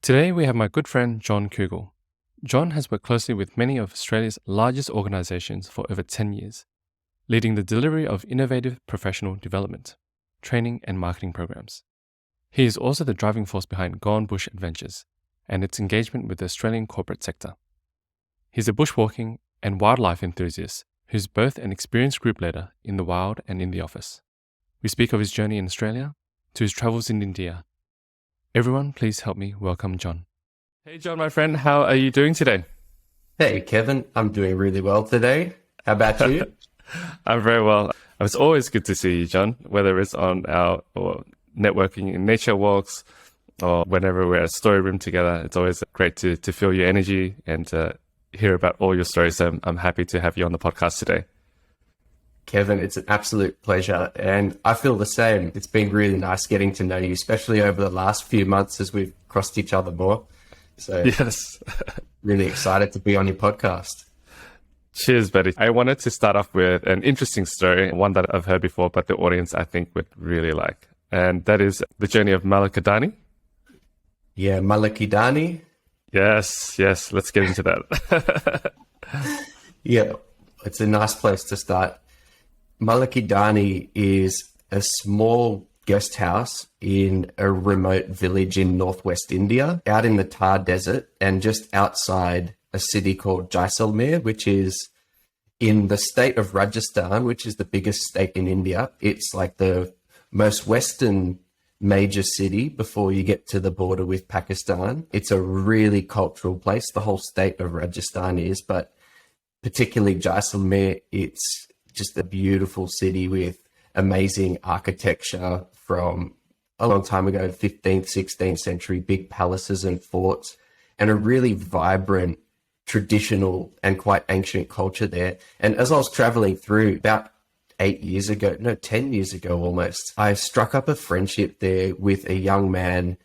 Today we have my good friend John Kugel. John has worked closely with many of Australia's largest organisations for over 10 years, leading the delivery of innovative professional development, training and marketing programs. He is also the driving force behind Gone Bush Adventures and its engagement with the Australian corporate sector. He's a bushwalking and wildlife enthusiast who's both an experienced group leader in the wild and in the office. We speak of his journey in Australia to his travels in India. Everyone, please help me welcome John. Hey John, my friend, how are you doing today? Hey Kevin, I'm doing really well today. How about you? I'm very well. It's always good to see you, John, whether it's on our or networking in nature walks or whenever we're at a story room together. It's always great to feel your energy and hear about all your stories. So I'm happy to have you on the podcast today. Kevin, it's an absolute pleasure. And I feel the same. It's been really nice getting to know you, especially over the last few months as we've crossed each other more. So yes, really excited to be on your podcast. Cheers, buddy. I wanted to start off with an interesting story, one that I've heard before, but the audience I think would really like. And that is the journey of Malakadani. Yeah, Malakadani. Yes. Let's get into that. Yeah, it's a nice place to start. Malakadani is a small guest house in a remote village in northwest India, out in the Thar Desert and just outside a city called Jaisalmer, which is in the state of Rajasthan, which is the biggest state in India. It's like the most western major city before you get to the border with Pakistan. It's a really cultural place. The whole state of Rajasthan is, but particularly Jaisalmer, it's just a beautiful city with amazing architecture from a long time ago, 15th, 16th century, big palaces and forts, and a really vibrant, traditional and quite ancient culture there. And as I was traveling through about 10 years ago almost, I struck up a friendship there with a young man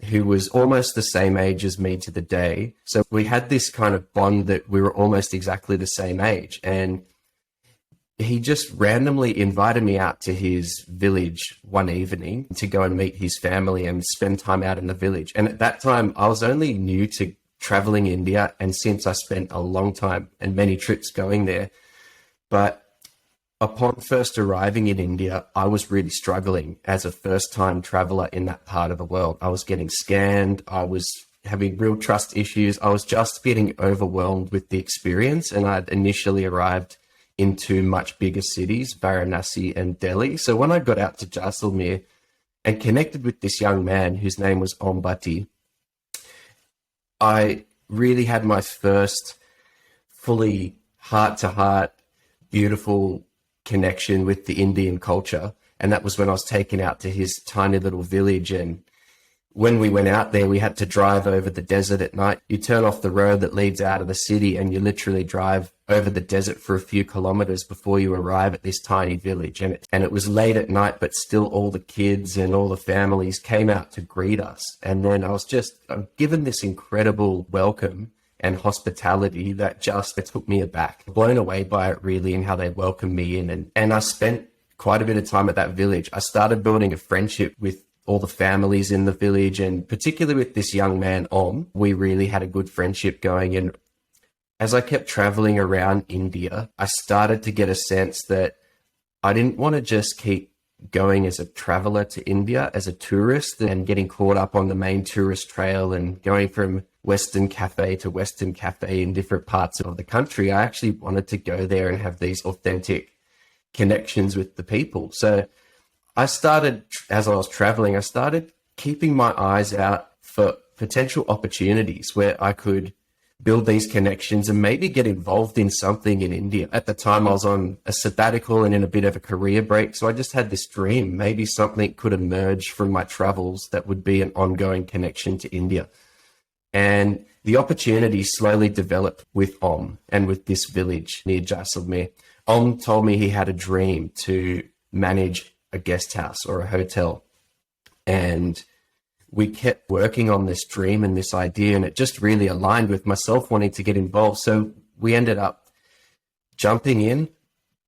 who was almost the same age as me to the day. So we had this kind of bond that we were almost exactly the same age. And he just randomly invited me out to his village one evening to go and meet his family and spend time out in the village. And at that time, I was only new to traveling India. And since I spent a long time and many trips going there, but upon first arriving in India, I was really struggling as a first-time traveler in that part of the world. I was getting scanned. I was having real trust issues. I was just getting overwhelmed with the experience. And I'd initially arrived in two much bigger cities, Varanasi and Delhi. So when I got out to Jaisalmer and connected with this young man whose name was Ombati, I really had my first fully heart-to-heart, beautiful connection with the Indian culture. And that was when I was taken out to his tiny little village. And when we went out there, we had to drive over the desert at night. You turn off the road that leads out of the city and you literally drive over the desert for a few kilometers before you arrive at this tiny village. And it was late at night, but still all the kids and all the families came out to greet us. And then I'm given this incredible welcome and hospitality that just took me aback, blown away by it really, and how they welcomed me in. And I spent quite a bit of time at that village. I started building a friendship with all the families in the village, and particularly with this young man, we really had a good friendship going. And as I kept traveling around India, I started to get a sense that I didn't want to just keep going as a traveler to India, as a tourist, and getting caught up on the main tourist trail and going from Western cafe to Western cafe in different parts of the country. I actually wanted to go there and have these authentic connections with the people. So I started, as I was traveling, I started keeping my eyes out for potential opportunities where I could build these connections and maybe get involved in something in India. At the time, I was on a sabbatical and in a bit of a career break. So I just had this dream, maybe something could emerge from my travels that would be an ongoing connection to India. And the opportunity slowly developed with and with this village near Jaisalmer. Told me he had a dream to manage a guest house or a hotel. And we kept working on this dream and this idea, and it just really aligned with myself wanting to get involved. So we ended up jumping in,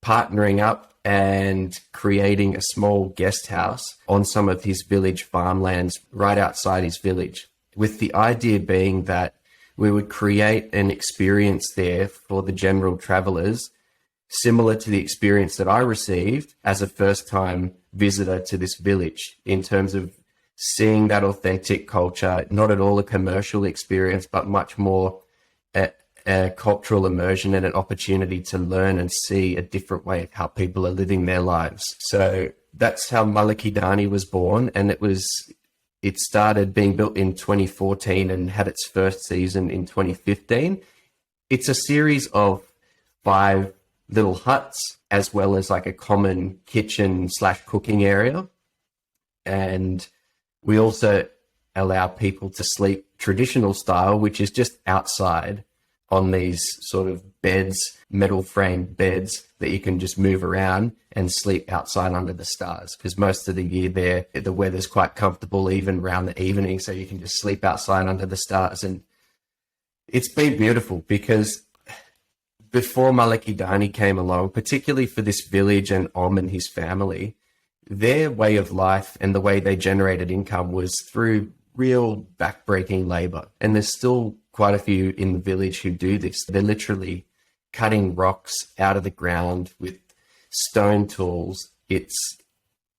partnering up, and creating a small guest house on some of his village farmlands right outside his village. with the idea being that we would create an experience there for the general travelers, similar to the experience that I received as a first-time visitor to this village, in terms of seeing that authentic culture, not at all a commercial experience, but much more a cultural immersion and an opportunity to learn and see a different way of how people are living their lives. So that's how Malakidani was born, and it started being built in 2014 and had its first season in 2015. It's a series of 5 little huts, as well as like a common kitchen / cooking area. And we also allow people to sleep traditional style, which is just outside on these sort of beds, metal framed beds that you can just move around and sleep outside under the stars. Because most of the year there, the weather's quite comfortable, even around the evening. So you can just sleep outside under the stars. And it's been beautiful, because before Malakidani came along, particularly for this village and and his family, their way of life and the way they generated income was through real backbreaking labor. And there's still quite a few in the village who do this. They're literally cutting rocks out of the ground with stone tools.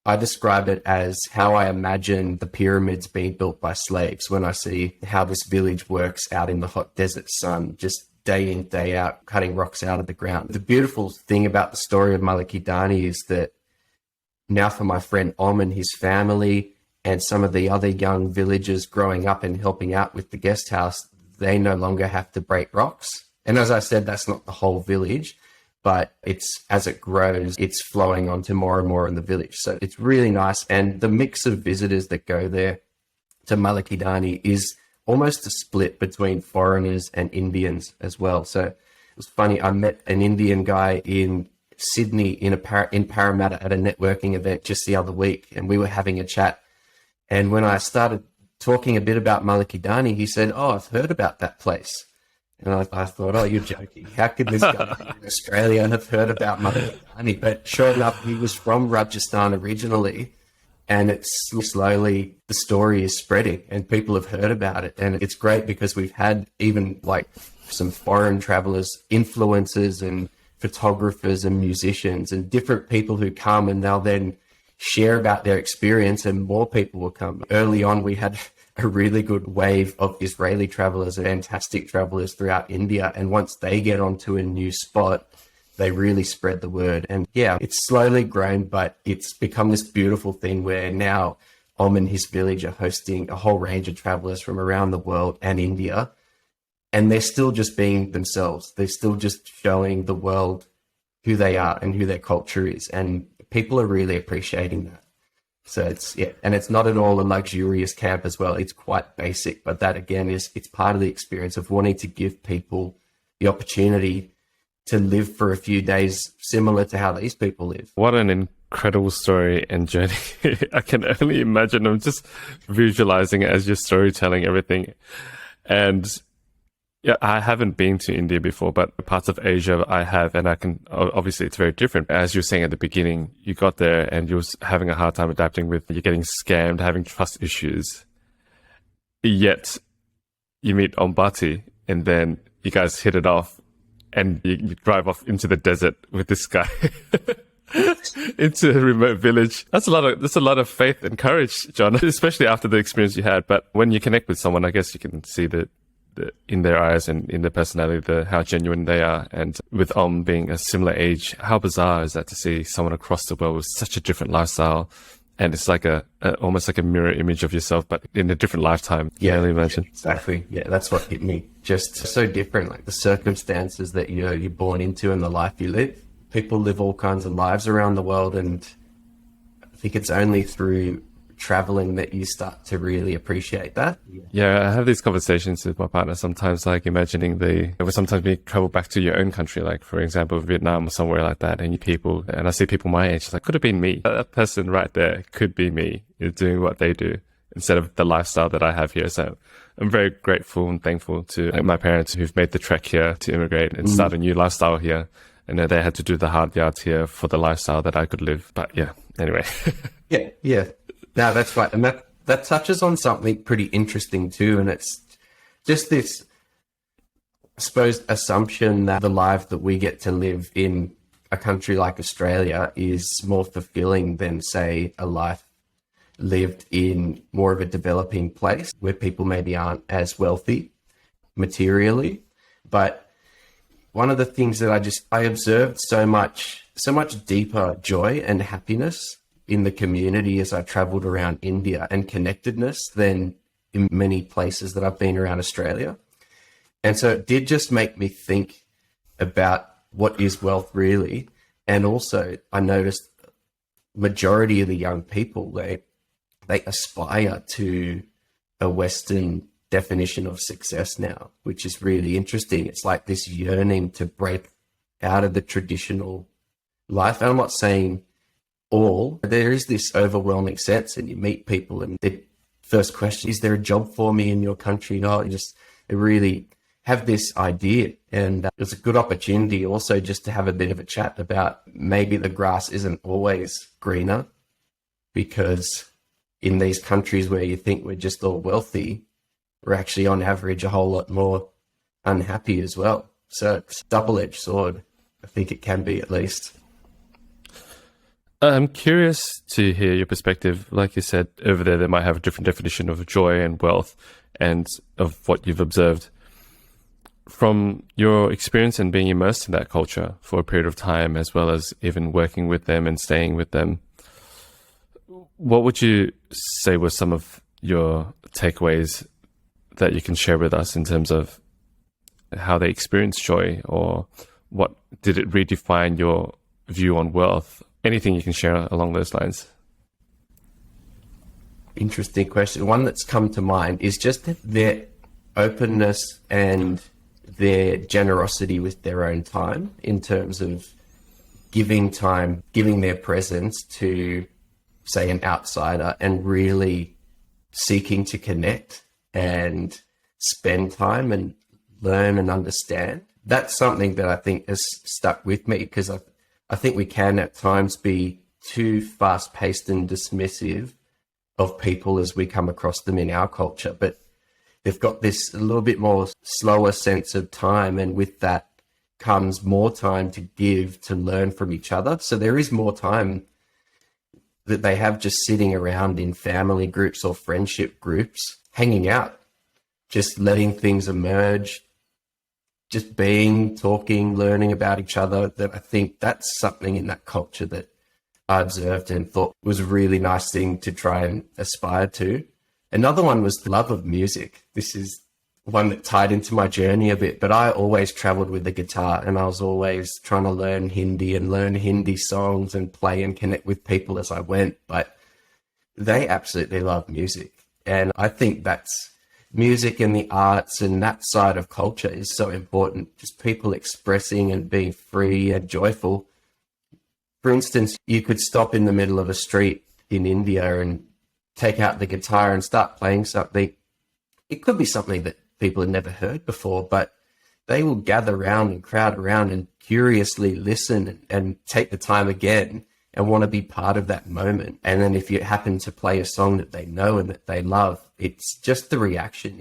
I describe it as how I imagine the pyramids being built by slaves when I see how this village works out in the hot desert sun, just day in, day out, cutting rocks out of the ground. The beautiful thing about the story of Malakidani is that now for my friend and his family and some of the other young villagers growing up and helping out with the guest house, they no longer have to break rocks. And as I said, that's not the whole village, but as it grows, it's flowing onto more and more in the village. So it's really nice. And the mix of visitors that go there to Malakidani is almost a split between foreigners and Indians as well. So it was funny. I met an Indian guy in Sydney in Parramatta at a networking event just the other week, and we were having a chat. And when I started talking a bit about Malakidani, he said, "Oh, I've heard about that place." And I thought, "Oh, you're joking. How could this guy be in Australia and have heard about Malakidani?" But sure enough, he was from Rajasthan originally. And it's slowly, the story is spreading and people have heard about it. And it's great because we've had even like some foreign travelers, influencers and photographers and musicians and different people who come, and they'll then share about their experience and more people will come. Early on, we had a really good wave of Israeli travelers and fantastic travelers throughout India. And once they get onto a new spot, they really spread the word. And yeah, it's slowly grown, but it's become this beautiful thing where now and his village are hosting a whole range of travelers from around the world and India. And they're still just being themselves. They're still just showing the world who they are and who their culture is. And people are really appreciating that. So and it's not at all a luxurious camp as well. It's quite basic, but that again it's part of the experience of wanting to give people the opportunity to live for a few days similar to how these people live. What an incredible story and journey. I can only imagine. I'm just visualizing it as you're storytelling everything. And yeah, I haven't been to India before, but parts of Asia I have, and I can, obviously it's very different. As you were saying at the beginning, you got there and you were having a hard time adapting with, you're getting scammed, having trust issues. Yet you meet Ombati and then you guys hit it off. And you drive off into the desert with this guy into a remote village. That's a lot of faith and courage, John, especially after the experience you had. But when you connect with someone, I guess you can see the in their eyes and in their personality, how genuine they are. And with being a similar age, how bizarre is that to see someone across the world with such a different lifestyle? And it's like almost like a mirror image of yourself, but in a different lifetime. Yeah, can you imagine? Exactly. Yeah, that's what hit me. Just so different, like the circumstances that you're born into and the life you live. People live all kinds of lives around the world, and I think it's only through traveling that you start to really appreciate that. Yeah, I have these conversations with my partner sometimes, like imagining sometimes we travel back to your own country, like for example, Vietnam or somewhere like that, and I see people my age, it's like, could have been me. That person right there could be me, doing what they do instead of the lifestyle that I have here. So I'm very grateful and thankful to my parents who've made the trek here to immigrate and start a new lifestyle here. And they had to do the hard yards here for the lifestyle that I could live. But yeah, anyway. Yeah. No, that's right. And that touches on something pretty interesting too. And it's just this, I suppose, assumption that the life that we get to live in a country like Australia is more fulfilling than, say, a life lived in more of a developing place where people maybe aren't as wealthy materially. But one of the things that I observed so much deeper joy and happiness in the community as I traveled around India, and connectedness, than in many places that I've been around Australia. And so it did just make me think about what is wealth really. And also I noticed majority of the young people, they aspire to a Western definition of success now, which is really interesting. It's like this yearning to break out of the traditional life. And I'm not saying all, there is this overwhelming sense, and you meet people and the first question, is there a job for me in your country? No, they really have this idea. And it's a good opportunity also just to have a bit of a chat about maybe the grass isn't always greener, because in these countries where you think we're just all wealthy, we're actually on average a whole lot more unhappy as well. So it's a double-edged sword. I think it can be, at least. I'm curious to hear your perspective. Like you said, over there, they might have a different definition of joy and wealth and of what you've observed. From your experience and being immersed in that culture for a period of time, as well as even working with them and staying with them, what would you say were some of your takeaways that you can share with us in terms of how they experience joy, or what did it redefine your view on wealth? Anything you can share along those lines? Interesting question. One that's come to mind is just their openness and their generosity with their own time, in terms of giving time, giving their presence to, say, an outsider, and really seeking to connect and spend time and learn and understand. That's something that I think has stuck with me, because I think we can at times be too fast-paced and dismissive of people as we come across them in our culture. But they've got this a little bit more slower sense of time, and with that comes more time to give, to learn from each other. So there is more time that they have just sitting around in family groups or friendship groups, hanging out, just letting things emerge, just being, talking, learning about each other. That I think that's something in that culture that I observed and thought was a really nice thing to try and aspire to. Another one was the love of music. This is one that tied into my journey a bit, but I always traveled with the guitar, and I was always trying to learn Hindi and learn Hindi songs and play and connect with people as I went. But they absolutely love music. And I think that's music and the arts, and that side of culture is so important. Just people expressing and being free and joyful. For instance, you could stop in the middle of a street in India and take out the guitar and start playing something. It could be something that people had never heard before, but they will gather around and crowd around and curiously listen and take the time again and want to be part of that moment. And then if you happen to play a song that they know and that they love, it's just the reaction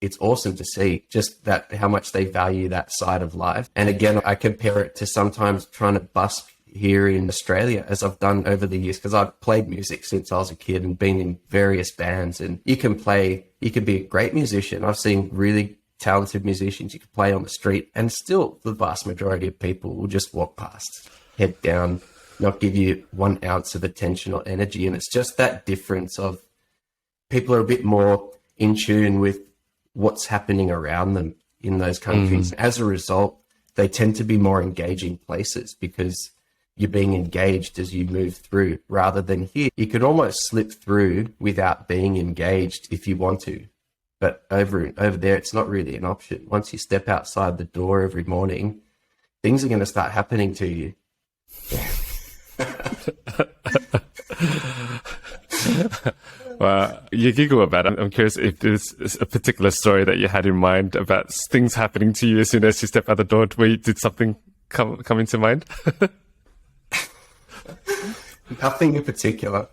it's awesome to see, just that how much they value that side of life. And again, I compare it to sometimes trying to busk here in Australia, as I've done over the years, because I've played music since I was a kid and been in various bands. And you can be a great musician. I've seen really talented musicians you can play on the street, and still the vast majority of people will just walk past, head down, not give you 1 ounce of attention or energy. And it's just that difference of people are a bit more in tune with what's happening around them in those countries. As a result, they tend to be more engaging places, because you're being engaged as you move through, rather than here. You could almost slip through without being engaged if you want to. But over there, it's not really an option. Once you step outside the door every morning, things are going to start happening to you. Well, you giggle about it. I'm curious if there's a particular story that you had in mind about things happening to you as soon as you step out the door, where you did something come into mind? Nothing in particular.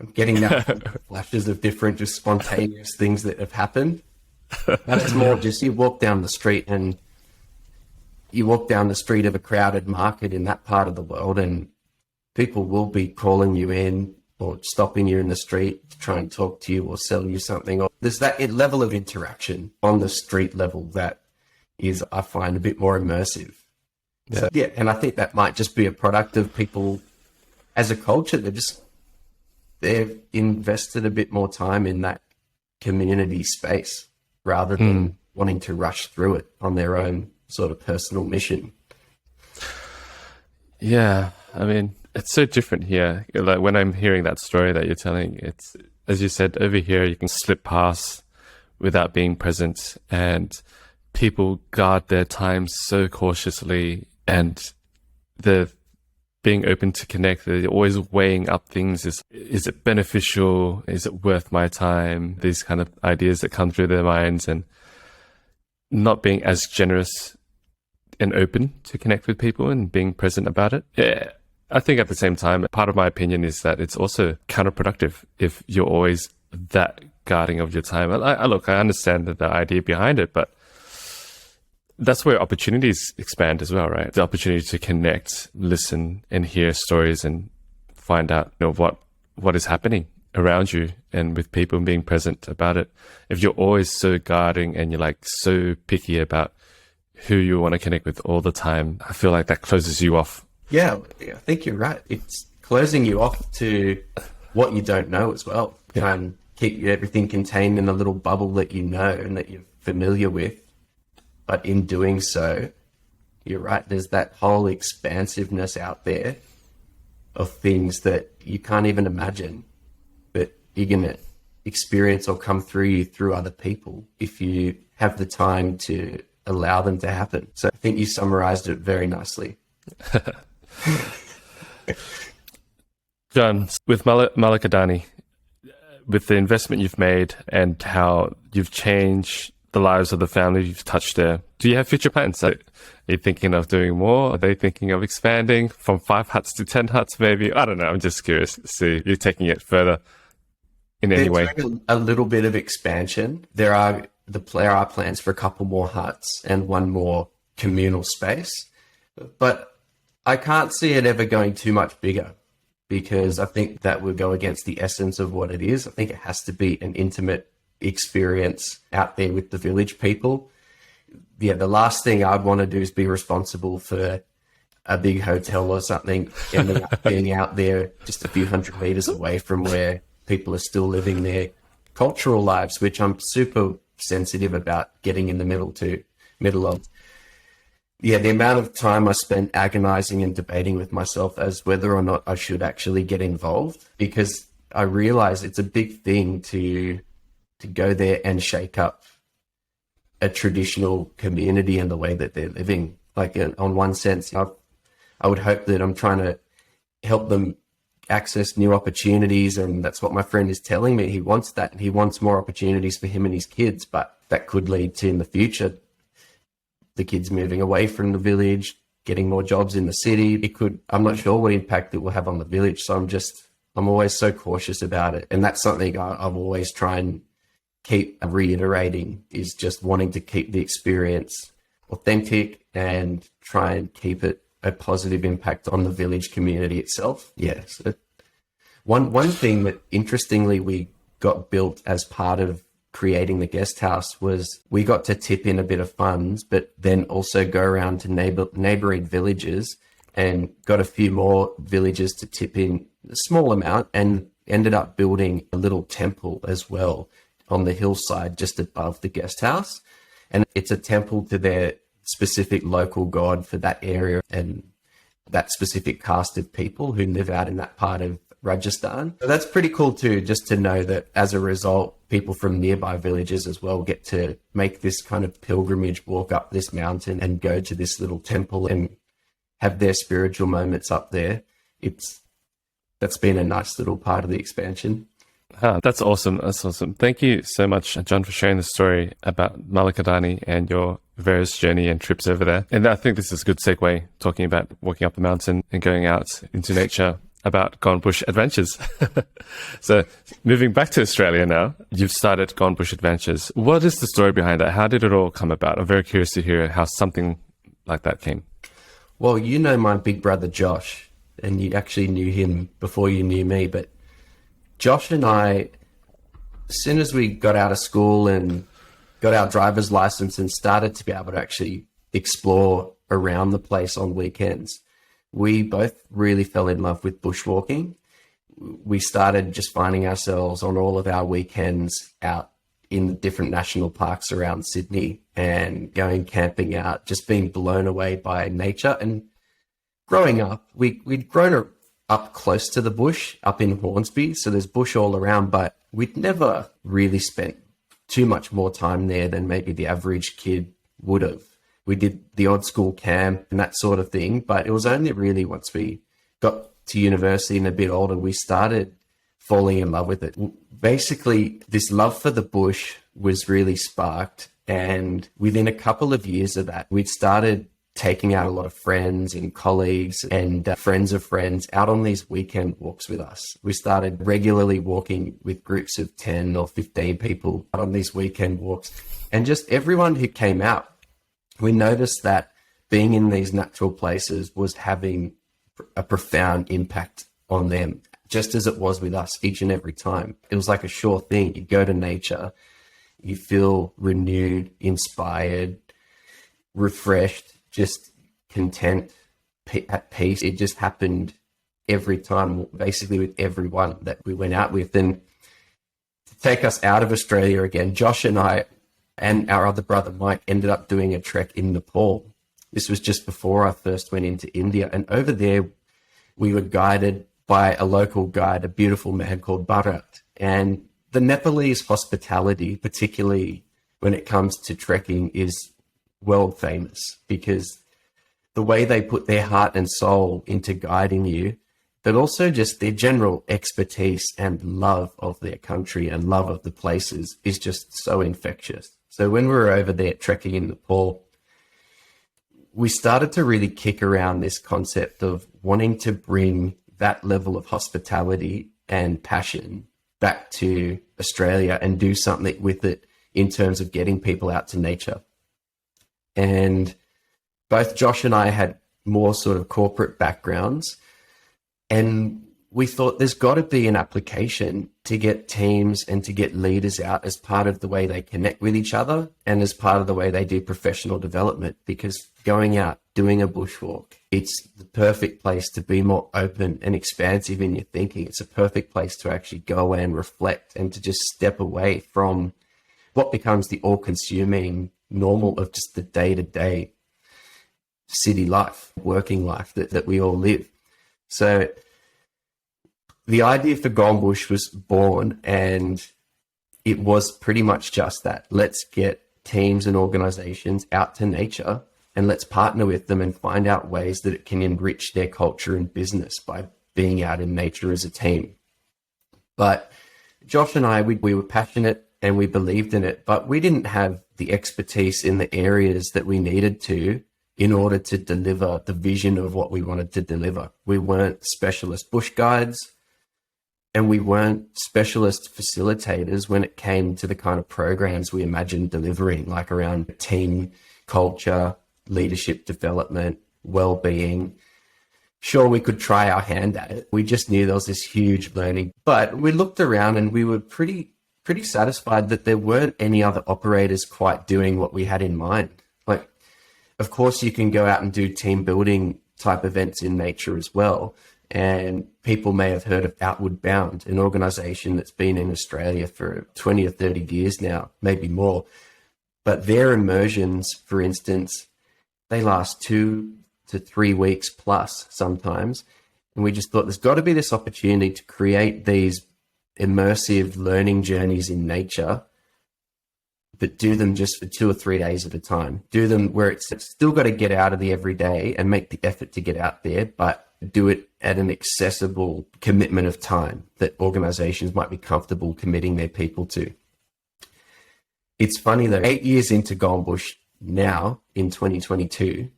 I'm getting now flashes of different, just spontaneous things that have happened. But it's more just you walk down the street of a crowded market in that part of the world, and people will be calling you in or stopping you in the street to try and talk to you or sell you something. Or there's that level of interaction on the street level that is, I find, a bit more immersive. Yeah. So, yeah, and I think that might just be a product of people as a culture. They've invested a bit more time in that community space rather than wanting to rush through it on their own sort of personal mission. Yeah, I mean, it's so different here. Like when I'm hearing that story that you're telling, it's, as you said, over here you can slip past without being present, and people guard their time so cautiously, and they're being open to connect. They're always weighing up things. Is it beneficial? Is it worth my time? These kind of ideas that come through their minds, and not being as generous and open to connect with people and being present about it. Yeah. I think at the same time, part of my opinion is that it's also counterproductive if you're always that guarding of your time. Look, I understand the idea behind it, but that's where opportunities expand as well, right? The opportunity to connect, listen, and hear stories and find out, what is happening around you and with people and being present about it. If you're always so guarding and you're like so picky about who you want to connect with all the time, I feel like that closes you off. Yeah, I think you're right. It's closing you off to what you don't know as well. Try and keep everything contained in a little bubble that you know and that you're familiar with. But in doing so, you're right, there's that whole expansiveness out there of things that you can't even imagine, but you're going to experience or come through you through other people if you have the time to allow them to happen. So I think you summarized it very nicely. John, with Malakadani, with the investment you've made and how you've changed the lives of the family you've touched there, do you have future plans? Are you thinking of doing more? Are they thinking of expanding from 5 huts to 10 huts maybe? I don't know. I'm just curious to see you taking it further in any way. A little bit of expansion. There are plans for a couple more huts and one more communal space, but I can't see it ever going too much bigger because I think that would go against the essence of what it is. I think it has to be an intimate experience out there with the village people. Yeah, the last thing I'd want to do is be responsible for a big hotel or something ending up being out there just a few hundred meters away from where people are still living their cultural lives, which I'm super sensitive about getting in the middle of. Yeah, the amount of time I spent agonizing and debating with myself as whether or not I should actually get involved, because I realize it's a big thing to go there and shake up a traditional community and the way that they're living. Like on one sense, I would hope that I'm trying to help them access new opportunities, and that's what my friend is telling me. He wants that, and he wants more opportunities for him and his kids, but that could lead to, in the future, the kids moving away from the village, getting more jobs in the city. I'm not sure what impact it will have on the village. So I'm always so cautious about it. And that's something I've always tried and keep reiterating, is just wanting to keep the experience authentic and try and keep it a positive impact on the village community itself. Yes. One thing that interestingly we got built as part of creating the guest house was we got to tip in a bit of funds, but then also go around to neighboring villages and got a few more villages to tip in a small amount, and ended up building a little temple as well on the hillside just above the guest house. And it's a temple to their specific local god for that area and that specific caste of people who live out in that part of Rajasthan. So that's pretty cool too, just to know that as a result, people from nearby villages as well get to make this kind of pilgrimage, walk up this mountain and go to this little temple and have their spiritual moments up there. That's been a nice little part of the expansion. That's awesome. That's awesome. Thank you so much, John, for sharing the story about Malakadani and your various journey and trips over there. And I think this is a good segue, talking about walking up the mountain and going out into nature. about Gone Bush Adventures. So moving back to Australia now, you've started Gone Bush Adventures. What is the story behind that? How did it all come about? I'm very curious to hear how something like that came. Well, you know my big brother Josh, and you actually knew him before you knew me, but Josh and I, as soon as we got out of school and got our driver's license and started to be able to actually explore around the place on weekends, we both really fell in love with bushwalking. We started just finding ourselves on all of our weekends out in the different national parks around Sydney and going camping out, just being blown away by nature. And growing up, we'd grown up close to the bush up in Hornsby, so there's bush all around, but we'd never really spent too much more time there than maybe the average kid would have. We did the odd school camp and that sort of thing, but it was only really once we got to university and a bit older, we started falling in love with it. Basically, this love for the bush was really sparked, and within a couple of years of that, we'd started taking out a lot of friends and colleagues and friends of friends out on these weekend walks with us. We started regularly walking with groups of 10 or 15 people out on these weekend walks. And just everyone who came out, we noticed that being in these natural places was having a profound impact on them, just as it was with us each and every time. It was like a sure thing. You go to nature, you feel renewed, inspired, refreshed, just content, at peace. It just happened every time, basically with everyone that we went out with. And to take us out of Australia again, Josh and I and our other brother Mike ended up doing a trek in Nepal. This was just before I first went into India. And over there, we were guided by a local guide, a beautiful man called Bharat. And the Nepalese hospitality, particularly when it comes to trekking, is world famous, because the way they put their heart and soul into guiding you, but also just their general expertise and love of their country and love of the places is just so infectious. So when we were over there trekking in Nepal, we started to really kick around this concept of wanting to bring that level of hospitality and passion back to Australia and do something with it in terms of getting people out to nature. And both Josh and I had more sort of corporate backgrounds, and we thought there's got to be an application to get teams and to get leaders out as part of the way they connect with each other and as part of the way they do professional development, because going out, doing a bushwalk, it's the perfect place to be more open and expansive in your thinking. It's a perfect place to actually go away and reflect and to just step away from what becomes the all-consuming normal of just the day-to-day city life, working life that we all live. So the idea for Gone Bush was born, and it was pretty much just that. Let's get teams and organizations out to nature, and let's partner with them and find out ways that it can enrich their culture and business by being out in nature as a team. But Josh and I, we were passionate and we believed in it, but we didn't have the expertise in the areas that we needed to in order to deliver the vision of what we wanted to deliver. We weren't specialist bush guides, and we weren't specialist facilitators when it came to the kind of programs we imagined delivering, like around team culture, leadership development, well-being. Sure, we could try our hand at it. We just knew there was this huge learning. But we looked around and we were pretty satisfied that there weren't any other operators quite doing what we had in mind. Like, of course, you can go out and do team building type events in nature as well. And people may have heard of Outward Bound, an organization that's been in Australia for 20 or 30 years now, maybe more. But their immersions, for instance, they last 2 to 3 weeks plus sometimes. And we just thought there's got to be this opportunity to create these immersive learning journeys in nature, but do them just for 2 or 3 days at a time. Do them where it's still got to get out of the everyday and make the effort to get out there, but do it at an accessible commitment of time that organizations might be comfortable committing their people to. It's funny though, 8 years into Gone Bush now in 2022,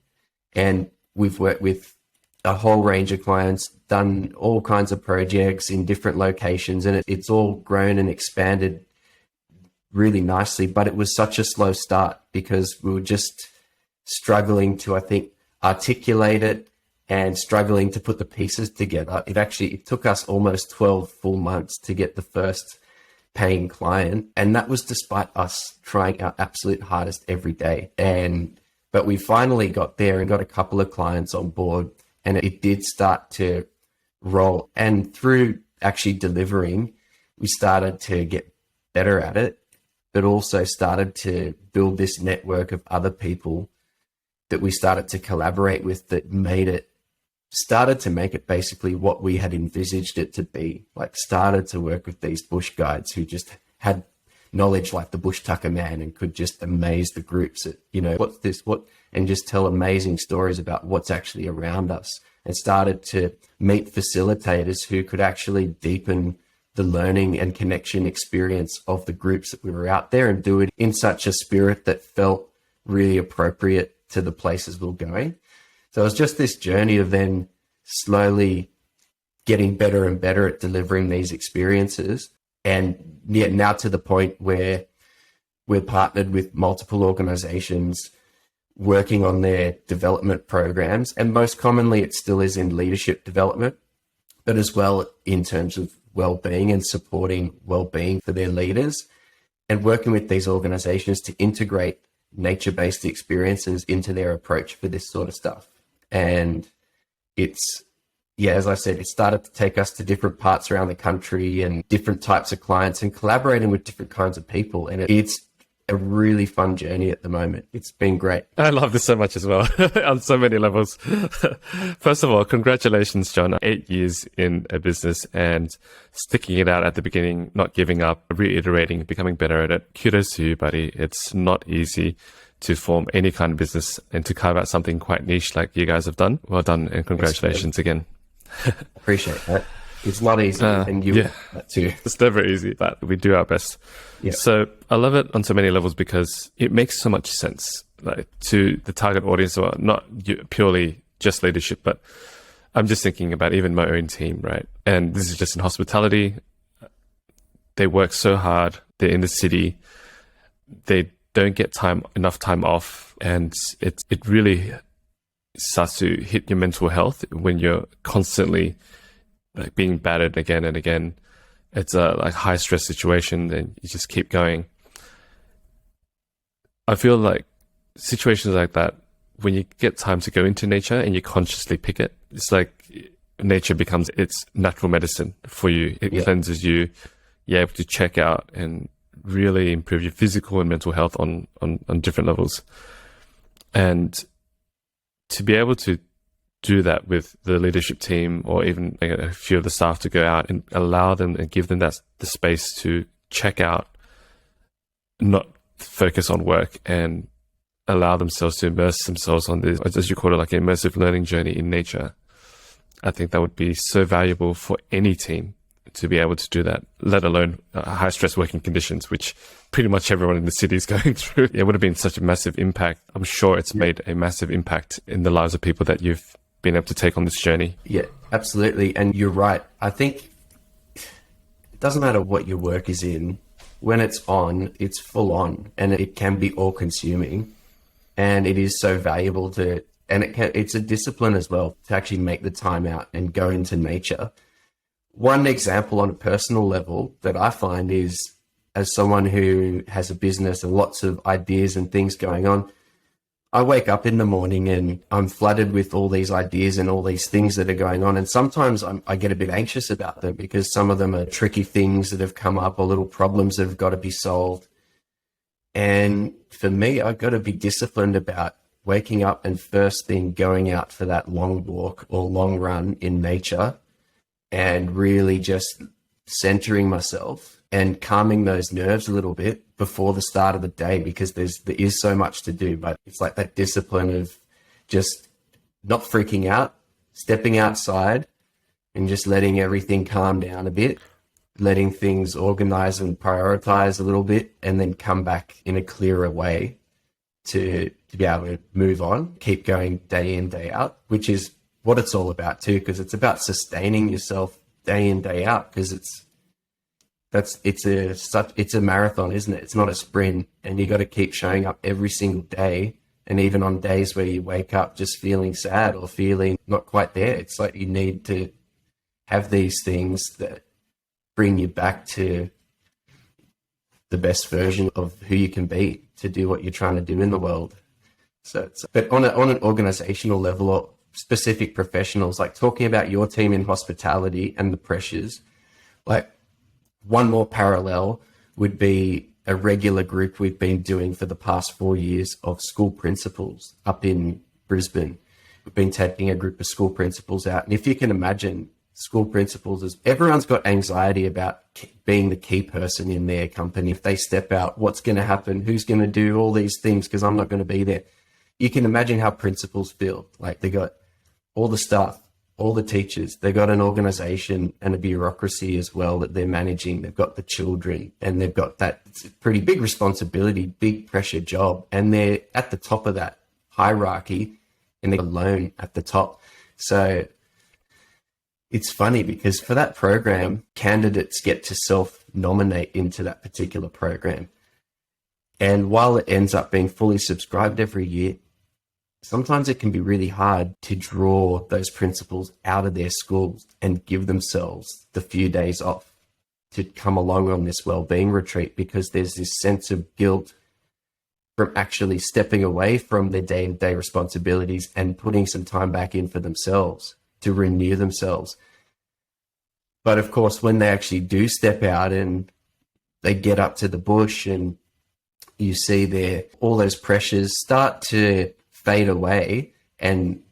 and we've worked with a whole range of clients, done all kinds of projects in different locations, and it's all grown and expanded really nicely. But it was such a slow start because we were just struggling to, I think, articulate it and struggling to put the pieces together. It took us almost 12 full months to get the first paying client. And that was despite us trying our absolute hardest every day. But we finally got there and got a couple of clients on board, and it did start to roll. And through actually delivering, we started to get better at it, but also started to build this network of other people that we started to collaborate with that started to make it basically what we had envisaged it to be. Like, started to work with these bush guides who just had knowledge like the bush tucker man and could just amaze the groups at, what's this, and just tell amazing stories about what's actually around us, and started to meet facilitators who could actually deepen the learning and connection experience of the groups that we were out there, and do it in such a spirit that felt really appropriate to the places we were going. So it was just this journey of then slowly getting better and better at delivering these experiences. And yet now to the point where we're partnered with multiple organizations working on their development programs. And most commonly, it still is in leadership development, but as well in terms of well-being and supporting well-being for their leaders, and working with these organizations to integrate nature-based experiences into their approach for this sort of stuff. And as I said, it started to take us to different parts around the country and different types of clients and collaborating with different kinds of people. And it's a really fun journey at the moment. It's been great. I love this so much as well on so many levels. First of all, congratulations, John. 8 years in a business and sticking it out at the beginning, not giving up, reiterating, becoming better at it. Kudos to you, buddy. It's not easy to form any kind of business and to carve out something quite niche like you guys have done. Well done, and congratulations again. Appreciate that. It's not easy, and you that too. It's never easy, but we do our best. Yeah. So I love it on so many levels because it makes so much sense, like, to the target audience, or not purely just leadership, but I'm just thinking about even my own team, right? And this is just in hospitality. They work so hard. They're in the city. They don't get enough time off, and it really starts to hit your mental health when you're constantly like being battered again and again. It's a like high stress situation, and you just keep going. I feel like situations like that, when you get time to go into nature and you consciously pick it, it's like nature becomes its natural medicine for you. It cleanses you. You're able to check out and really improve your physical and mental health on different levels. And to be able to do that with the leadership team, or even a few of the staff, to go out and allow them and give them the space to check out, not focus on work, and allow themselves to immerse themselves on this, as you call it, like an immersive learning journey in nature. I think that would be so valuable for any team to be able to do that, let alone high stress working conditions, which pretty much everyone in the city is going through. It would have been such a massive impact. I'm sure it's made a massive impact in the lives of people that you've been able to take on this journey. Yeah, absolutely. And you're right. I think it doesn't matter what your work is in. When it's on, it's full on, and it can be all consuming, and it is so valuable it's a discipline as well to actually make the time out and go into nature. One example on a personal level that I find is, as someone who has a business and lots of ideas and things going on, I wake up in the morning and I'm flooded with all these ideas and all these things that are going on. And sometimes I get a bit anxious about them because some of them are tricky things that have come up, or little problems that have got to be solved. And for me, I've got to be disciplined about waking up and first thing going out for that long walk or long run in nature, and really just centering myself and calming those nerves a little bit before the start of the day, because there is so much to do. But it's like that discipline of just not freaking out, stepping outside and just letting everything calm down a bit, letting things organize and prioritize a little bit, and then come back in a clearer way to be able to move on, keep going day in, day out, which is what it's all about too, because it's about sustaining yourself day in, day out, because it's a marathon, isn't it? It's not a sprint, and you got to keep showing up every single day. And even on days where you wake up just feeling sad or feeling not quite there, it's like you need to have these things that bring you back to the best version of who you can be to do what you're trying to do in the world. But on an organizational level, or specific professionals, like talking about your team in hospitality and the pressures, like one more parallel would be a regular group we've been doing for the past 4 years of school principals up in Brisbane. We've been taking a group of school principals out. And if you can imagine, school principals, is everyone's got anxiety about being the key person in their company. If they step out, what's going to happen? Who's going to do all these things? Because I'm not going to be there. You can imagine how principals feel. Like they got all the staff, all the teachers, they got an organization and a bureaucracy as well that they're managing. They've got the children, and they've got that pretty big responsibility, big pressure job. And they're at the top of that hierarchy, and they're alone at the top. So it's funny because for that program, candidates get to self-nominate into that particular program. And while it ends up being fully subscribed every year, sometimes it can be really hard to draw those principals out of their schools and give themselves the few days off to come along on this well-being retreat, because there's this sense of guilt from actually stepping away from their day-to-day responsibilities and putting some time back in for themselves to renew themselves. But of course, when they actually do step out and they get up to the bush, and you see all those pressures start to fade away, and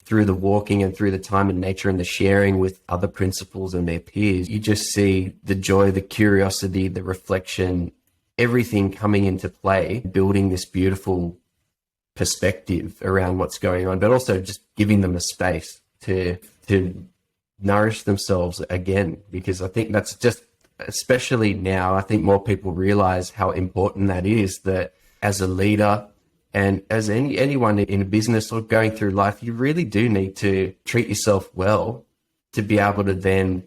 through the walking and through the time in nature and the sharing with other principals and their peers, you just see the joy, the curiosity, the reflection, everything coming into play, building this beautiful perspective around what's going on, but also just giving them a space to nourish themselves again. Because I think that's just, especially now, I think more people realize how important that is, that as a leader and as anyone in a business or going through life, you really do need to treat yourself well to be able to then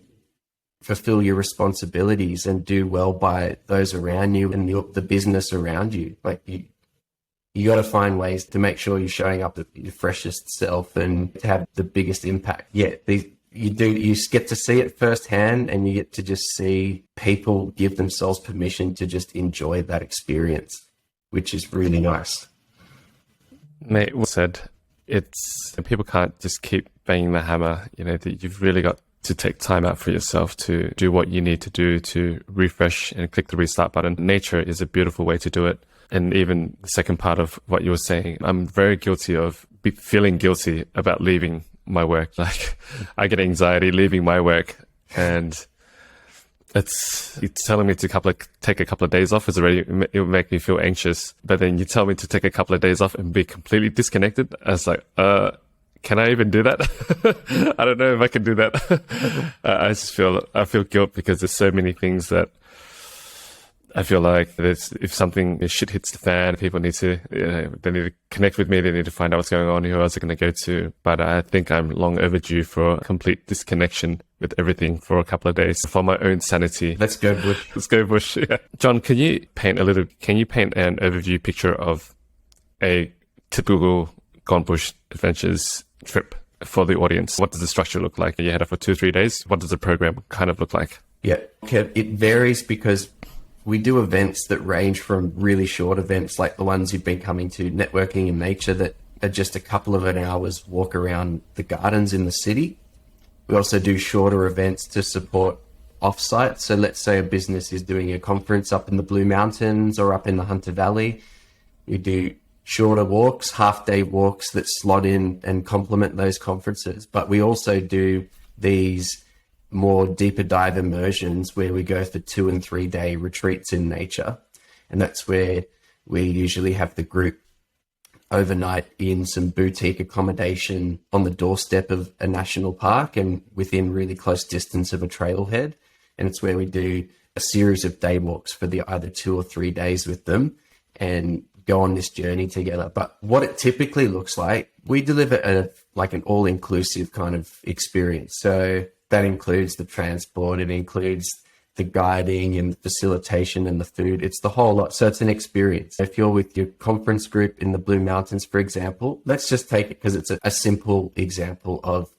fulfill your responsibilities and do well by those around you and the business around you. Like you got to find ways to make sure you're showing up at your freshest self and to have the biggest impact. Yeah, you get to see it firsthand, and you get to just see people give themselves permission to just enjoy that experience, which is really nice. Mate, well said. People can't just keep banging the hammer. You've really got to take time out for yourself to do what you need to do to refresh and click the restart button. Nature is a beautiful way to do it. And even the second part of what you were saying, I'm very guilty of feeling guilty about leaving my work. Like I get anxiety leaving my work, and it's telling me to take a couple of days off it will make me feel anxious. But then you tell me to take a couple of days off and be completely disconnected. I was like, can I even do that? I don't know if I can do that. I feel guilt because there's so many things that I feel like if shit hits the fan, people need to, they need to connect with me. They need to find out what's going on. Who else are going to go to? But I think I'm long overdue for a complete disconnection with everything for a couple of days for my own sanity. Let's go bush. Let's go bush. Yeah. John, can you paint an overview picture of a typical Gone Bush Adventures trip for the audience? What does the structure look like? You head off for 2-3 days. What does the program kind of look like? Yeah, it varies because we do events that range from really short events like the ones you've been coming to, networking in nature, that are just a couple of an hours walk around the gardens in the city. We also do shorter events to support offsite. So let's say a business is doing a conference up in the Blue Mountains or up in the Hunter Valley. We do shorter walks, half-day walks that slot in and complement those conferences. But we also do these more deeper dive immersions where we go for 2 and 3 day retreats in nature. And that's where we usually have the group overnight in some boutique accommodation on the doorstep of a national park and within really close distance of a trailhead. And it's where we do a series of day walks for the either 2 or 3 days with them and go on this journey together. But what it typically looks like, we deliver like an all-inclusive kind of experience. So that includes the transport, it includes the guiding and the facilitation and the food. It's the whole lot. So it's an experience. If you're with your conference group in the Blue Mountains, for example, let's just take it because it's a simple example of,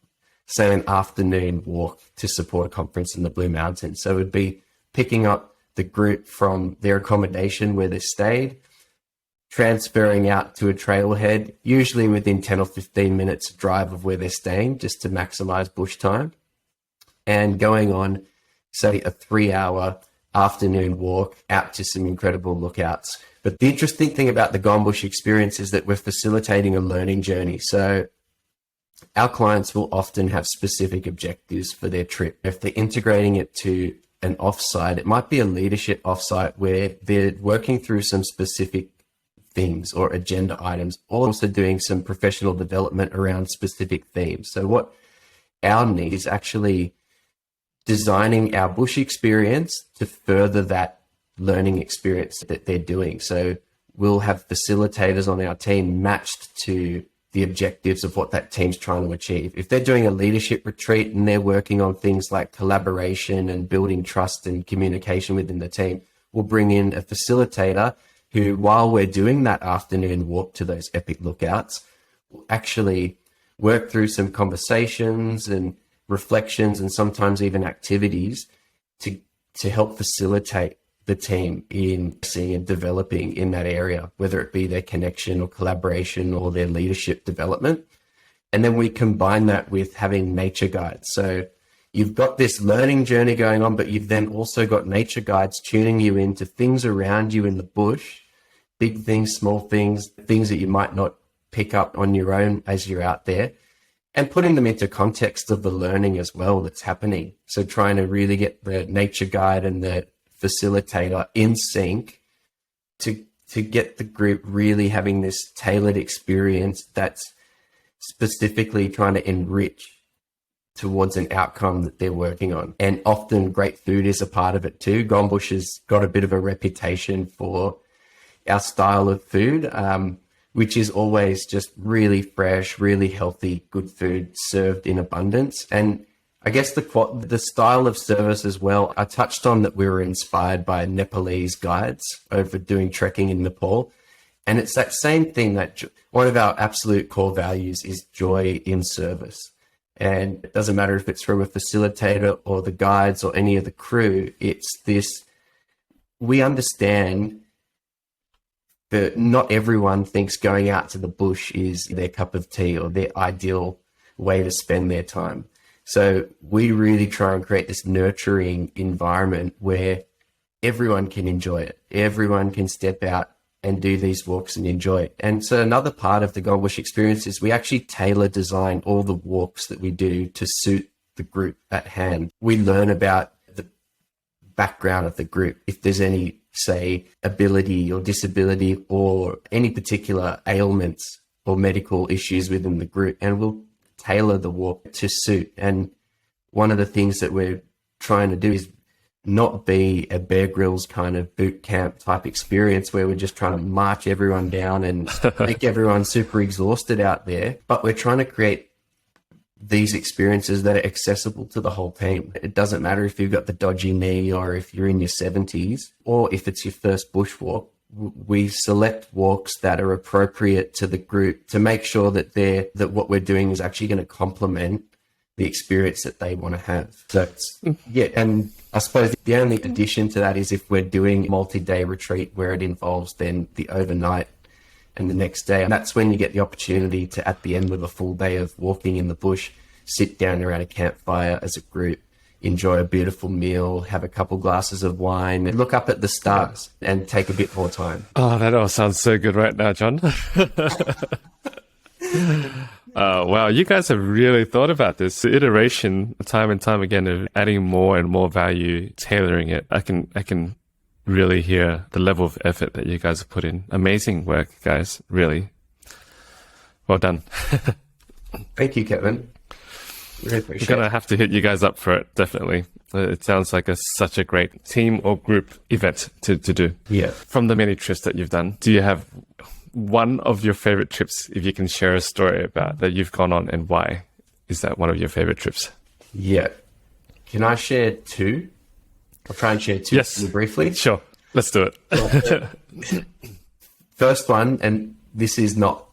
say, an afternoon walk to support a conference in the Blue Mountains. So it would be picking up the group from their accommodation where they stayed, transferring out to a trailhead, usually within 10 or 15 minutes drive of where they're staying, just to maximize bush time, and going on, say, a 3-hour afternoon walk out to some incredible lookouts. But the interesting thing about the Gone Bush experience is that we're facilitating a learning journey. So our clients will often have specific objectives for their trip. If they're integrating it to an offsite, it might be a leadership offsite where they're working through some specific themes or agenda items, also doing some professional development around specific themes. So what our need is actually designing our bush experience to further that learning experience that they're doing. So we'll have facilitators on our team matched to the objectives of what that team's trying to achieve. If they're doing a leadership retreat and they're working on things like collaboration and building trust and communication within the team, we'll bring in a facilitator who, while we're doing that afternoon walk to those epic lookouts, will actually work through some conversations and reflections and sometimes even activities to help facilitate the team in seeing and developing in that area, whether it be their connection or collaboration or their leadership development. And then we combine that with having nature guides. So you've got this learning journey going on, but you've then also got nature guides tuning you into things around you in the bush, big things, small things, things that you might not pick up on your own as you're out there, and putting them into context of the learning as well that's happening. So trying to really get the nature guide and the facilitator in sync to get the group really having this tailored experience that's specifically trying to enrich towards an outcome that they're working on. And often great food is a part of it too. Gone Bush has got a bit of a reputation for our style of food, which is always just really fresh, really healthy, good food served in abundance. And I guess the style of service as well, I touched on that we were inspired by Nepalese guides over doing trekking in Nepal. And it's that same thing, that one of our absolute core values is joy in service. And it doesn't matter if it's from a facilitator or the guides or any of the crew, it's this, we understand that not everyone thinks going out to the bush is their cup of tea or their ideal way to spend their time. So we really try and create this nurturing environment where everyone can enjoy it. Everyone can step out and do these walks and enjoy it. And so another part of the Gone Bush experience is we actually tailor design all the walks that we do to suit the group at hand. We learn about the background of the group. If there's any, say, ability or disability or any particular ailments or medical issues within the group, and we'll tailor the walk to suit. And one of the things that we're trying to do is not be a Bear Grylls kind of boot camp type experience where we're just trying to march everyone down and make everyone super exhausted out there, but we're trying to create these experiences that are accessible to the whole team. It doesn't matter if you've got the dodgy knee or if you're in your 70s or if it's your first bushwalk. We select walks that are appropriate to the group to make sure that what we're doing is actually going to complement the experience that they want to have. So it's, yeah, and I suppose the only addition to that is if we're doing a multi-day retreat where it involves then the overnight and the next day. And that's when you get the opportunity to, at the end of a full day of walking in the bush, sit down around a campfire as a group, enjoy a beautiful meal, have a couple glasses of wine, and look up at the stars and take a bit more time. Oh, that all sounds so good right now, John. Wow, you guys have really thought about this iteration time and time again of adding more and more value, tailoring it. I can really hear the level of effort that you guys have put in. Amazing work, guys. Really. Well done. Thank you, Kevin. Really appreciate I'm going to have to hit you guys up for it, definitely. It sounds like such a great team or group event to do. Yeah. From the many trips that you've done, do you have one of your favorite trips, if you can share a story about that you've gone on and why is that one of your favorite trips? Yeah. Can I share two? I'll try and share two Yes. briefly. Sure. Let's do it. First one, and this is not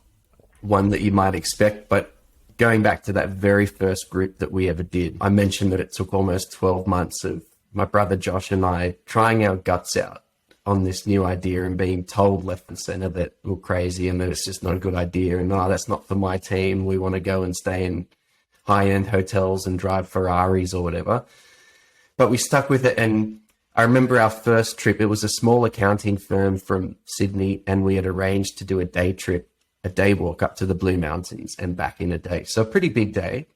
one that you might expect, but going back to that very first group that we ever did, I mentioned that it took almost 12 months of my brother Josh and I trying our guts out on this new idea and being told left and center that we're crazy and that it's just not a good idea. And no, that's not for my team. We want to go and stay in high-end hotels and drive Ferraris or whatever. But we stuck with it. And I remember our first trip, it was a small accounting firm from Sydney, and we had arranged to do a day trip, a day walk up to the Blue Mountains and back in a day. So a pretty big day.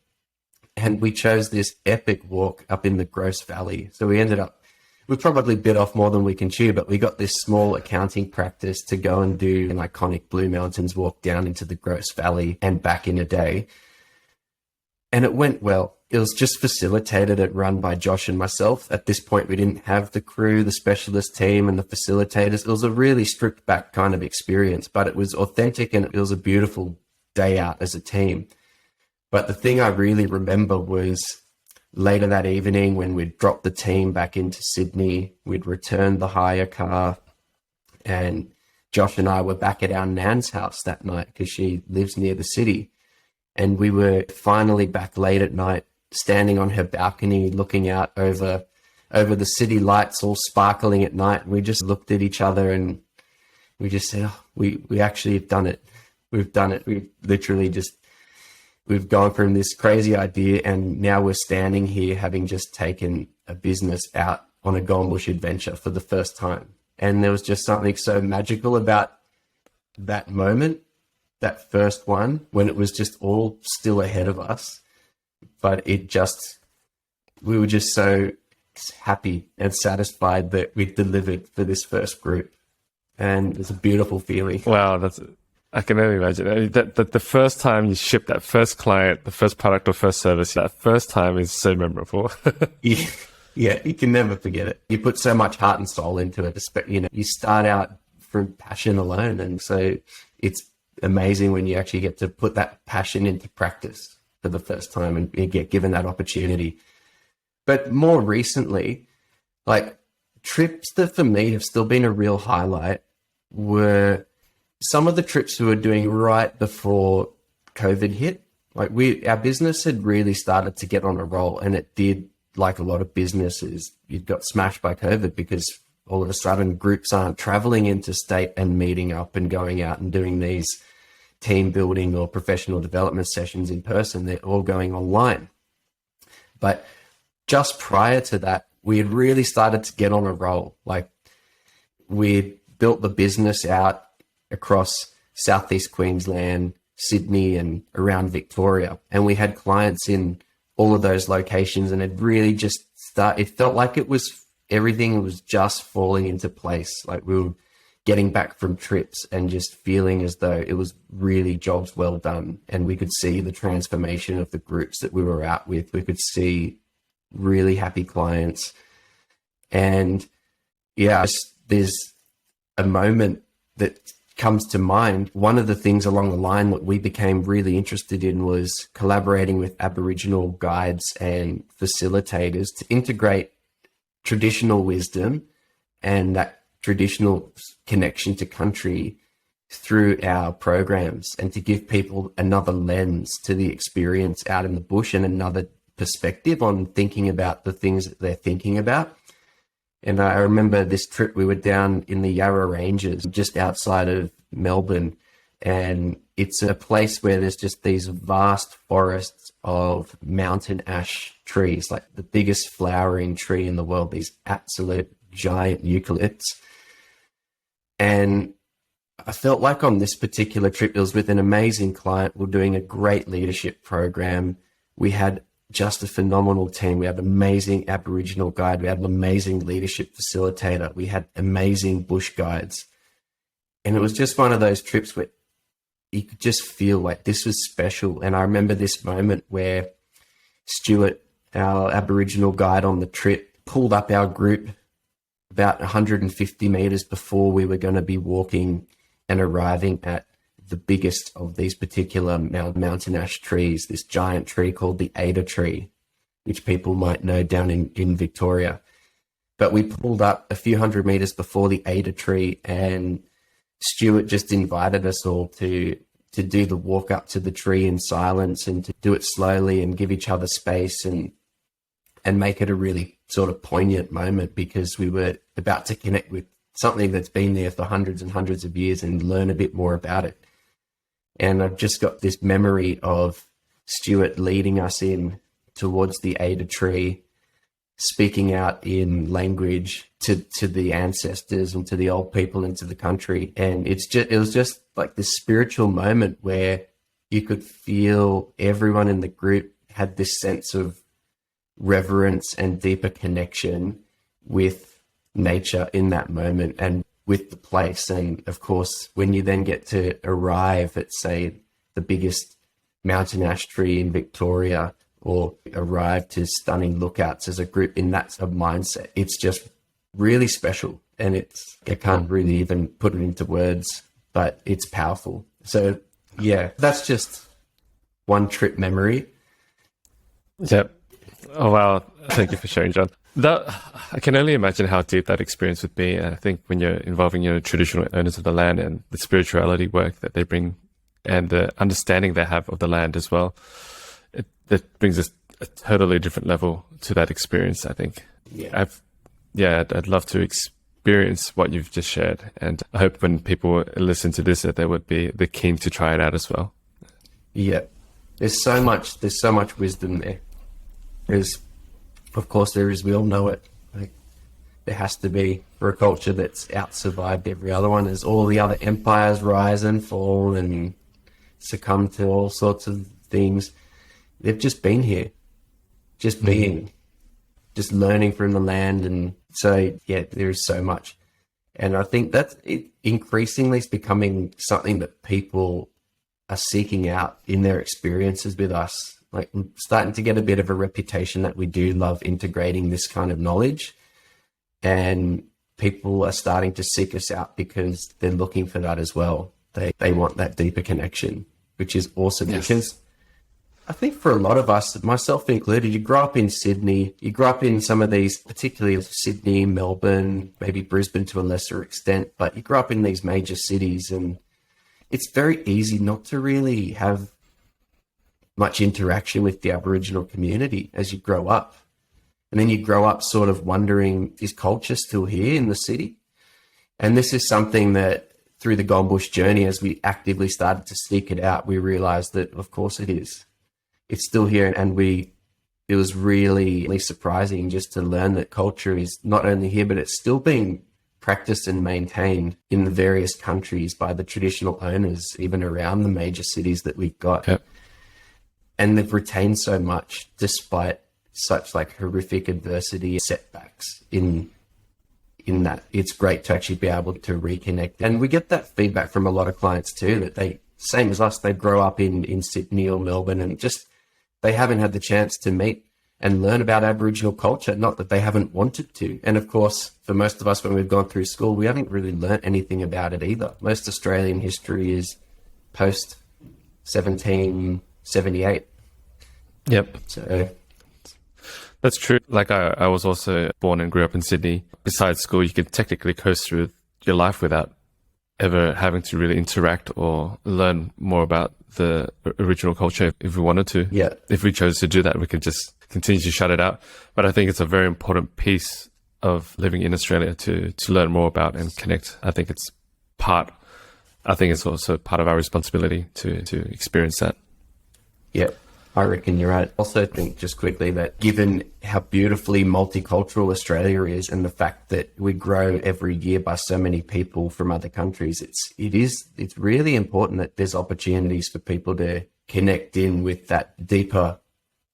And we chose this epic walk up in the Gross Valley. So we probably bit off more than we can chew, but we got this small accounting practice to go and do an iconic Blue Mountains walk down into the Gross Valley and back in a day. And it went well. It was just facilitated and run by Josh and myself. At this point, we didn't have the crew, the specialist team, and the facilitators. It was a really stripped back kind of experience, but it was authentic and it was a beautiful day out as a team. But the thing I really remember was later that evening when we'd dropped the team back into Sydney, we'd returned the hire car, and Josh and I were back at our nan's house that night because she lives near the city. And we were finally back late at night, standing on her balcony, looking out over the city lights all sparkling at night. We just looked at each other and we just said, oh, we actually have done it. We've done it. We've gone from this crazy idea and now we're standing here having just taken a business out on a Golden Bush adventure for the first time. And there was just something so magical about that moment, that first one, when it was just all still ahead of us. But we were just so happy and satisfied that we delivered for this first group. And it's a beautiful feeling. Wow, I can only imagine. I mean, that the first time you ship that first client, the first product or first service, that first time is so memorable. Yeah, you can never forget it. You put so much heart and soul into it. You start out from passion alone. And so it's amazing when you actually get to put that passion into practice for the first time and you get given that opportunity. But more recently, like trips that for me have still been a real highlight were some of the trips we were doing right before COVID hit. Like our business had really started to get on a roll, and it did, like a lot of businesses, it got smashed by COVID because all of a sudden groups aren't traveling interstate and meeting up and going out and doing these team building or professional development sessions in person. They're all going online. But just prior to that, we had really started to get on a roll. Like we built the business out across Southeast Queensland, Sydney, and around Victoria. And we had clients in all of those locations, and it really just it felt like everything was just falling into place. Like we were getting back from trips and just feeling as though it was really jobs well done. And we could see the transformation of the groups that we were out with. We could see really happy clients. And yeah, there's a moment that comes to mind. One of the things along the line that we became really interested in was collaborating with Aboriginal guides and facilitators to integrate traditional wisdom and that traditional connection to country through our programs, and to give people another lens to the experience out in the bush and another perspective on thinking about the things that they're thinking about. And I remember this trip, we were down in the Yarra Ranges, just outside of Melbourne. And it's a place where there's just these vast forests of mountain ash trees, like the biggest flowering tree in the world, these absolute giant eucalypts. And I felt like on this particular trip, it was with an amazing client. We're doing a great leadership program. We had just a phenomenal team. We had an amazing Aboriginal guide. We had an amazing leadership facilitator. We had amazing bush guides. And it was just one of those trips where you could just feel like this was special. And I remember this moment where Stuart, our Aboriginal guide on the trip, pulled up our group about 150 meters before we were going to be walking and arriving at the biggest of these particular mountain ash trees, this giant tree called the Ada tree, which people might know down in Victoria. But we pulled up a few hundred meters before the Ada tree, and Stuart just invited us all to do the walk up to the tree in silence and to do it slowly and give each other space and make it a really sort of poignant moment, because we were about to connect with something that's been there for hundreds and hundreds of years and learn a bit more about it. And I've just got this memory of Stuart leading us in towards the Ada tree, speaking out in language to the ancestors and to the old people and to the country. And it was just like this spiritual moment where you could feel everyone in the group had this sense of reverence and deeper connection with nature in that moment and with the place. And of course, when you then get to arrive at, say, the biggest mountain ash tree in Victoria, or arrive to stunning lookouts as a group in that sort of mindset, it's just really special. And I can't really even put it into words, but it's powerful. So yeah, that's just one trip memory. Yep. Oh, wow. Thank you for sharing, John. I can only imagine how deep that experience would be. I think when you're involving, traditional owners of the land and the spirituality work that they bring and the understanding they have of the land as well, that brings us a totally different level to that experience, I think. Yeah. I'd love to experience what you've just shared. And I hope when people listen to this, that they would be keen to try it out as well. Yeah. There's so much wisdom there. Of course there is, we all know it. Like, there has to be, for a culture that's out-survived every other one, as all the other empires rise and fall and succumb to all sorts of things. They've just been here, just being, just learning from the land. And so, yeah, there is so much. And I think that's increasingly is becoming something that people are seeking out in their experiences with us. Like, I'm starting to get a bit of a reputation that we do love integrating this kind of knowledge, and people are starting to seek us out because they're looking for that as well. They want that deeper connection, which is awesome. Yes. Because I think for a lot of us, myself included, you grow up in Sydney, you grow up in some of these, particularly Sydney, Melbourne, maybe Brisbane to a lesser extent, but you grow up in these major cities, and it's very easy not to really have much interaction with the Aboriginal community as you grow up. And then you grow up sort of wondering, is culture still here in the city? And this is something that through the Golden Bush journey, as we actively started to seek it out, we realized that of course it is. It's still here. And it was really surprising just to learn that culture is not only here, but it's still being practiced and maintained in the various countries by the traditional owners, even around the major cities that we've got. Yep. And they've retained so much despite such like horrific adversity, setbacks in that. It's great to actually be able to reconnect. And we get that feedback from a lot of clients too, that they, same as us, they grow up in Sydney or Melbourne and just, they haven't had the chance to meet and learn about Aboriginal culture. Not that they haven't wanted to. And of course, for most of us, when we've gone through school, we haven't really learnt anything about it either. Most Australian history is post 1778. Yep. So that's true. Like I was also born and grew up in Sydney. Besides school, you could technically coast through your life without ever having to really interact or learn more about the original culture if we wanted to. Yeah. If we chose to do that, we could just continue to shut it out. But I think it's a very important piece of living in Australia to learn more about and connect. I think it's also part of our responsibility to experience that. Yeah. I reckon you're right. Also think just quickly that given how beautifully multicultural Australia is and the fact that we grow every year by so many people from other countries, it's really important that there's opportunities for people to connect in with that deeper,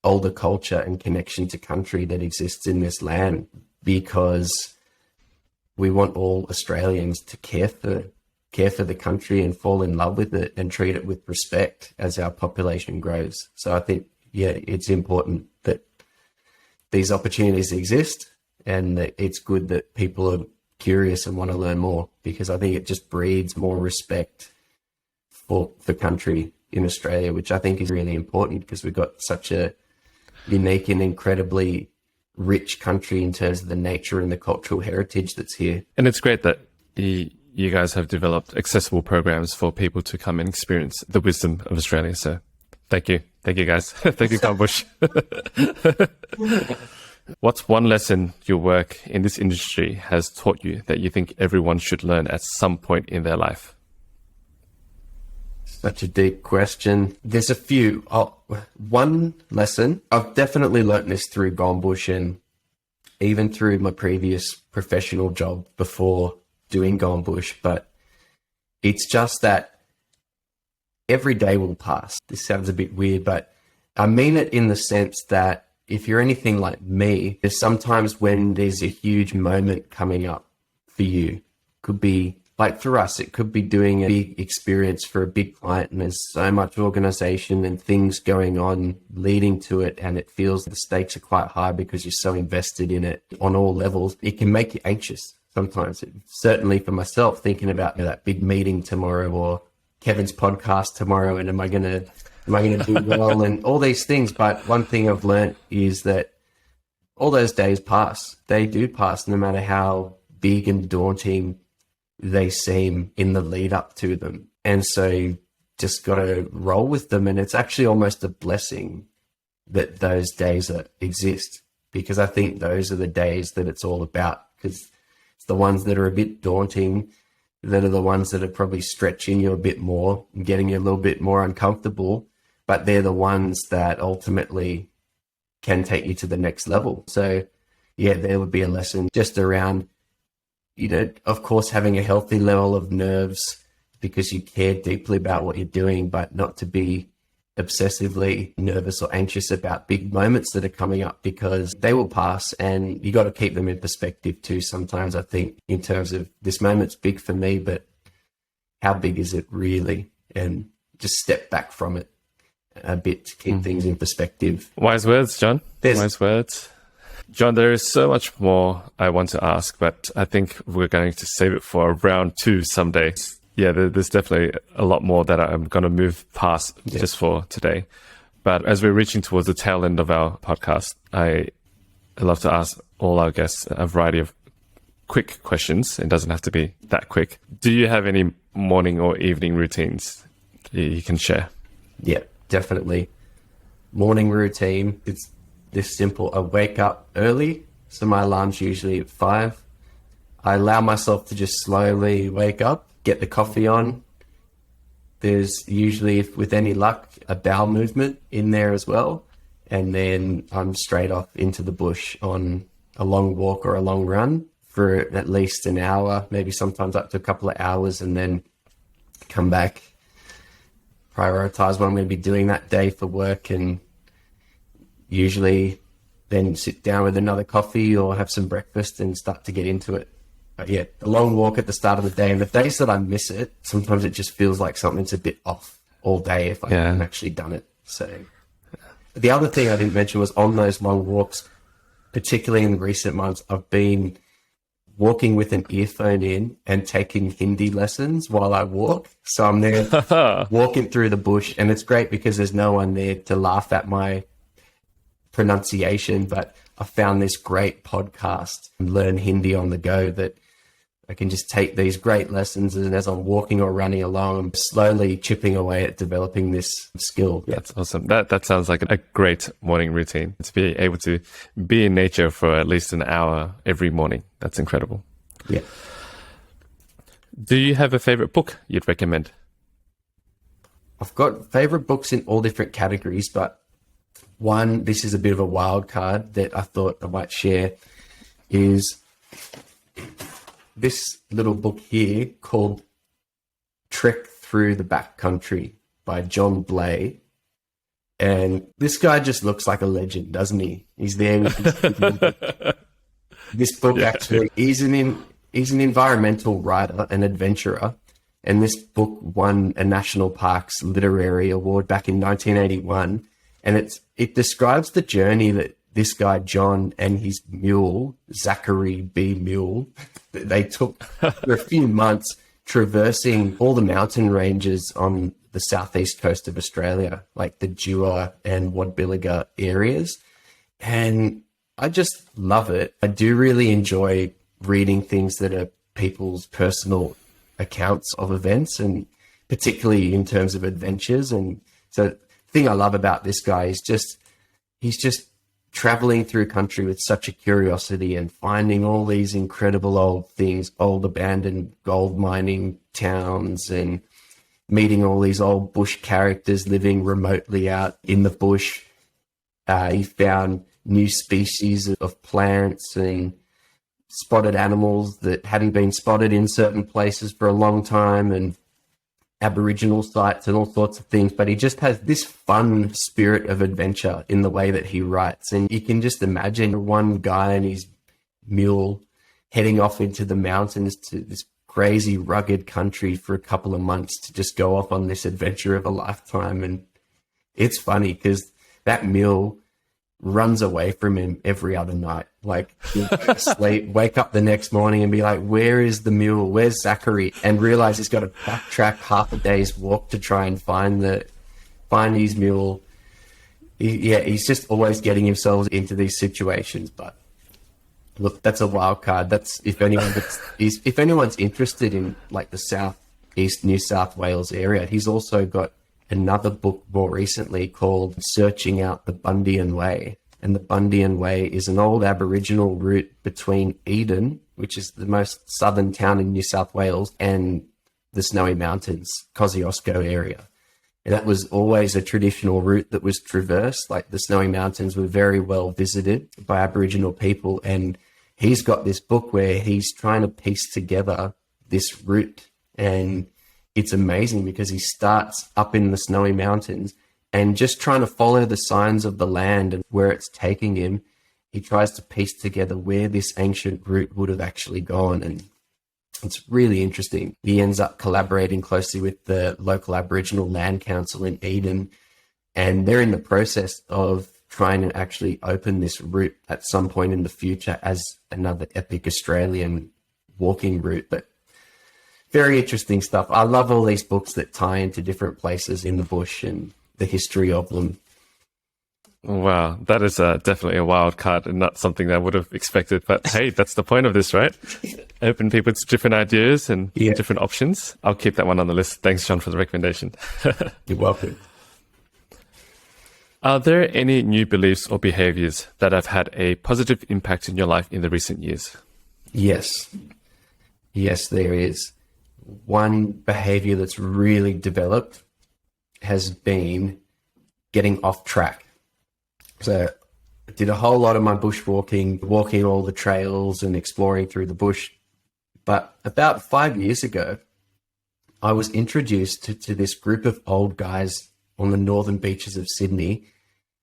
older culture and connection to country that exists in this land, because we want all Australians to care for the country and fall in love with it and treat it with respect as our population grows. So I think, yeah, it's important that these opportunities exist and that it's good that people are curious and want to learn more, because I think it just breeds more respect for the country in Australia, which I think is really important, because we've got such a unique and incredibly rich country in terms of the nature and the cultural heritage that's here. And it's great that you guys have developed accessible programs for people to come and experience the wisdom of Australia. So thank you. Thank you, guys. Thank you, Kambush. What's one lesson your work in this industry has taught you that you think everyone should learn at some point in their life? Such a deep question. There's a few. One lesson, I've definitely learnt this through Gombush and even through my previous professional job before doing Gombush, but it's just that every day will pass. This sounds a bit weird, but I mean it in the sense that if you're anything like me, there's sometimes when there's a huge moment coming up for you. Could be like for us, it could be doing a big experience for a big client, and there's so much organization and things going on leading to it, and it feels the stakes are quite high because you're so invested in it on all levels. It can make you anxious sometimes. Certainly for myself, thinking about that big meeting tomorrow or Kevin's podcast tomorrow, and am I going to do well and all these things. But one thing I've learned is that all those days pass. They do pass, no matter how big and daunting they seem in the lead up to them. And so just got to roll with them. And it's actually almost a blessing that those days exist, because I think those are the days that it's all about, because it's the ones that are a bit daunting that are the ones that are probably stretching you a bit more and getting you a little bit more uncomfortable, but they're the ones that ultimately can take you to the next level. So yeah, there would be a lesson just around, of course, having a healthy level of nerves because you care deeply about what you're doing, but not to be obsessively nervous or anxious about big moments that are coming up, because they will pass, and you got to keep them in perspective too. Sometimes I think in terms of this moment's big for me, but how big is it really? And just step back from it a bit to keep things in perspective. Wise words, John. Wise words. John, there is so much more I want to ask, but I think we're going to save it for round 2 someday. Yeah, there's definitely a lot more that I'm going to move past just for today. But as we're reaching towards the tail end of our podcast, I love to ask all our guests a variety of quick questions. It doesn't have to be that quick. Do you have any morning or evening routines you can share? Yeah, definitely. Morning routine, it's this simple. I wake up early, so my alarm's usually at 5. I allow myself to just slowly wake up, get the coffee on. There's usually, if with any luck, a bowel movement in there as well. And then I'm straight off into the bush on a long walk or a long run for at least an hour, maybe sometimes up to a couple of hours, and then come back, prioritize what I'm going to be doing that day for work, and usually then sit down with another coffee or have some breakfast and start to get into it. But yeah, a long walk at the start of the day. And the days that I miss it, sometimes it just feels like something's a bit off all day if I haven't actually done it. So the other thing I didn't mention was on those long walks, particularly in recent months, I've been walking with an earphone in and taking Hindi lessons while I walk. So I'm there walking through the bush, and it's great because there's no one there to laugh at my pronunciation, but I found this great podcast and learn Hindi on the go that I can just take these great lessons, and as I'm walking or running along, I'm slowly chipping away at developing this skill. Yeah. That's awesome. That sounds like a great morning routine, to be able to be in nature for at least an hour every morning. That's incredible. Yeah. Do you have a favorite book you'd recommend? I've got favorite books in all different categories, but one, this is a bit of a wild card that I thought I might share, is this little book here called Trek Through the Backcountry by John Blay. And this guy just looks like a legend, doesn't he? He's there with this book. Actually, he's an environmental writer and adventurer. And this book won a National Parks Literary Award back in 1981. And it describes the journey that this guy, John, and his mule, Zachary B. Mule, They took for a few months traversing all the mountain ranges on the southeast coast of Australia, like the Dewar and Wadbilliga areas. And I just love it. I do really enjoy reading things that are people's personal accounts of events, and particularly in terms of adventures. And so the thing I love about this guy is he's just traveling through country with such a curiosity and finding all these incredible old things, old abandoned gold mining towns, and meeting all these old bush characters living remotely out in the bush. He found new species of plants and spotted animals that hadn't been spotted in certain places for a long time, and Aboriginal sites and all sorts of things. But he just has this fun spirit of adventure in the way that he writes. And you can just imagine one guy and his mule heading off into the mountains to this crazy rugged country for a couple of months to just go off on this adventure of a lifetime. And it's funny because that mule runs away from him every other night. Like, he'll go to sleep, wake up the next morning and be like, where is the mule? Where's Zachary? And realize he's got to backtrack half a day's walk to try and find his mule. He's just always getting himself into these situations. But look, that's a wild card. That's if anyone's interested in like the southeast New South Wales area, he's also got another book more recently called Searching Out the Bundian Way. And the Bundian Way is an old Aboriginal route between Eden, which is the most southern town in New South Wales, and the Snowy Mountains, Kosciuszko area. And that was always a traditional route that was traversed. Like, the Snowy Mountains were very well visited by Aboriginal people. And he's got this book where he's trying to piece together this route. And it's amazing because he starts up in the Snowy Mountains and just trying to follow the signs of the land and where it's taking him, he tries to piece together where this ancient route would have actually gone. And it's really interesting. He ends up collaborating closely with the local Aboriginal Land Council in Eden, and they're in the process of trying to actually open this route at some point in the future as another epic Australian walking route. But very interesting stuff. I love all these books that tie into different places in the bush and the history of them. Wow, that is definitely a wild card and not something that I would have expected. But hey, that's the point of this, right? Open people to different ideas and different options. I'll keep that one on the list. Thanks, John, for the recommendation. You're welcome. Are there any new beliefs or behaviors that have had a positive impact in your life in the recent years? Yes. Yes, there is. One behavior that's really developed has been getting off track. So I did a whole lot of my bushwalking, walking all the trails and exploring through the bush. But about 5 years ago, I was introduced to this group of old guys on the northern beaches of Sydney.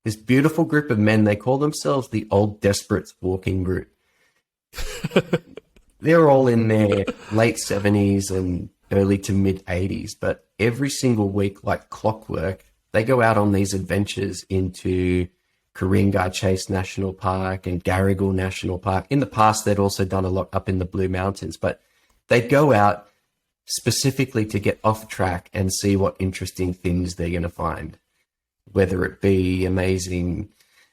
This beautiful group of men, they call themselves the Old Desperates Walking Group. They're all in their late 70s and early to mid 80s, but every single week, like clockwork, they go out on these adventures into Ku-ring-gai Chase National Park and Garigal National Park. In the past, they'd also done a lot up in the Blue Mountains, but they'd go out specifically to get off track and see what interesting things they're going to find, whether it be amazing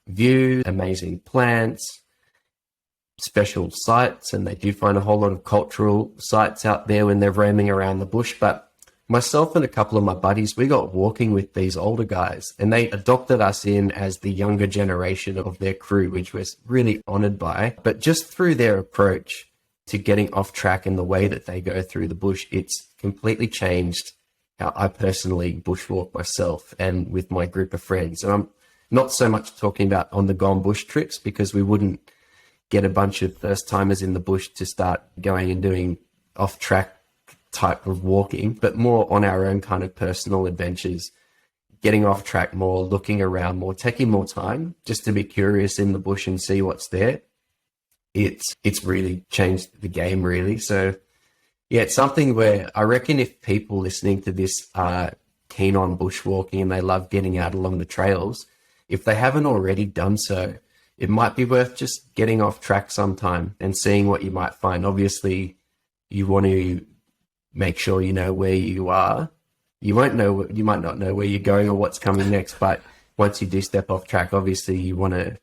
views, amazing plants, special sites. And they do find a whole lot of cultural sites out there when they're roaming around the bush. But myself and a couple of my buddies, we got walking with these older guys, and they adopted us in as the younger generation of their crew, which we're really honored by. But just through their approach to getting off track and the way that they go through the bush, it's completely changed how I personally bushwalk myself and with my group of friends. And I'm not so much talking about on the gone bush trips, because we wouldn't get a bunch of first timers in the bush to start going and doing off track type of walking, but more on our own kind of personal adventures, getting off track more, looking around more, taking more time just to be curious in the bush and see what's there. It's really changed the game, really. So yeah, it's something where I reckon if people listening to this are keen on bushwalking and they love getting out along the trails, if they haven't already done so, it might be worth just getting off track sometime and seeing what you might find. Obviously, you want to make sure you know where you are. You might not know where you're going or what's coming next, but once you do step off track, obviously you want to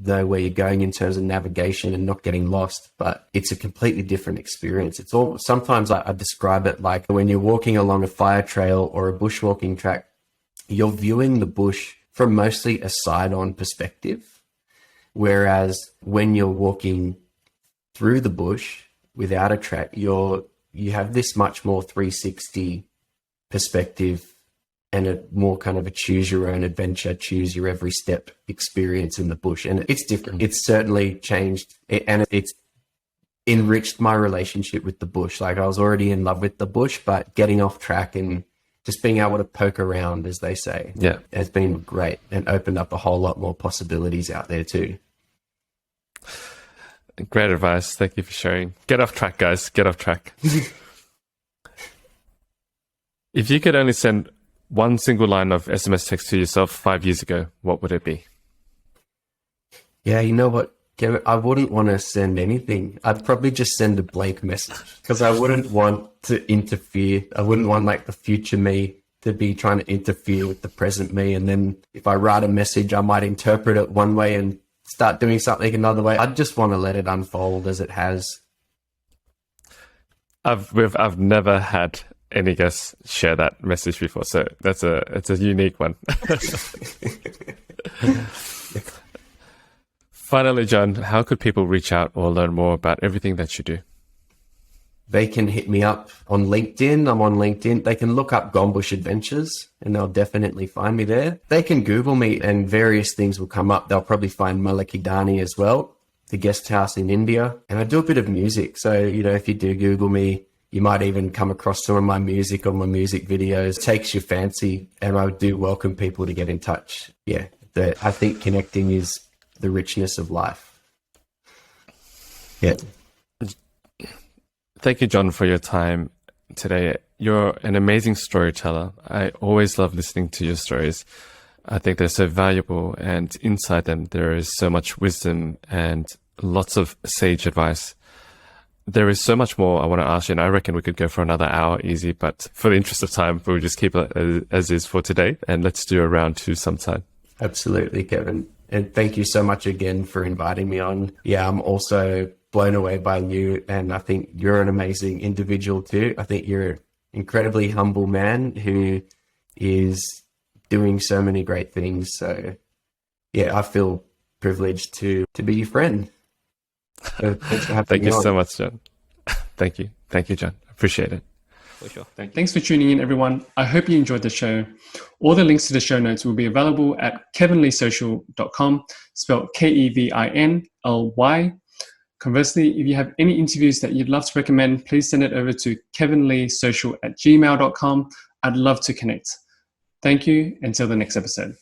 know where you're going in terms of navigation and not getting lost. But it's a completely different experience. It's all, sometimes I describe it like when you're walking along a fire trail or a bushwalking track, you're viewing the bush from mostly a side-on perspective. Whereas when you're walking through the bush without a track, you have this much more 360 perspective and a more kind of a choose your own adventure, choose your every step experience in the bush. And it's different. It's certainly changed and it's enriched my relationship with the bush. Like I was already in love with the bush, but getting off track and just being able to poke around, as they say, has been great and opened up a whole lot more possibilities out there too. Great advice. Thank you for sharing. Get off track, guys. Get off track. If you could only send one single line of SMS text to yourself 5 years ago, what would it be? Yeah, you know what, Kevin? I wouldn't want to send anything. I'd probably just send a blank message because I wouldn't want to interfere. I wouldn't want like the future me to be trying to interfere with the present me. And then if I write a message, I might interpret it one way and start doing something another way. I just want to let it unfold as it has. I've never had any guest share that message before, so it's a unique one. Finally, John, how could people reach out or learn more about everything that you do? They can hit me up on LinkedIn. I'm on LinkedIn. They can look up Gombush Adventures and they'll definitely find me there. They can Google me and various things will come up. They'll probably find Malakidani as well, the guest house in India. And I do a bit of music. So, you know, if you do Google me, you might even come across some of my music or my music videos. It takes your fancy, and I do welcome people to get in touch. Yeah, I think connecting is the richness of life. Yeah. Thank you, John, for your time today. You're an amazing storyteller. I always love listening to your stories. I think they're so valuable, and inside them there is so much wisdom and lots of sage advice. There is so much more I want to ask you, and I reckon we could go for another hour easy, but for the interest of time, we'll just keep it as is for today, and let's do a round two sometime. Absolutely, Kevin. And thank you so much again for inviting me on. Yeah, I'm also blown away by you, and I think you're an amazing individual too. I think you're an incredibly humble man who is doing so many great things. So yeah, I feel privileged to be your friend. So thanks for having Thank me you on. so much, John. Thank you, John. Appreciate it. For sure. Thanks for tuning in, everyone. I hope you enjoyed the show. All the links to the show notes will be available at kevinleesocial.com, spelled KEVINLY. Conversely, if you have any interviews that you'd love to recommend, please send it over to kevinleesocial@gmail.com. I'd love to connect. Thank you. Until the next episode.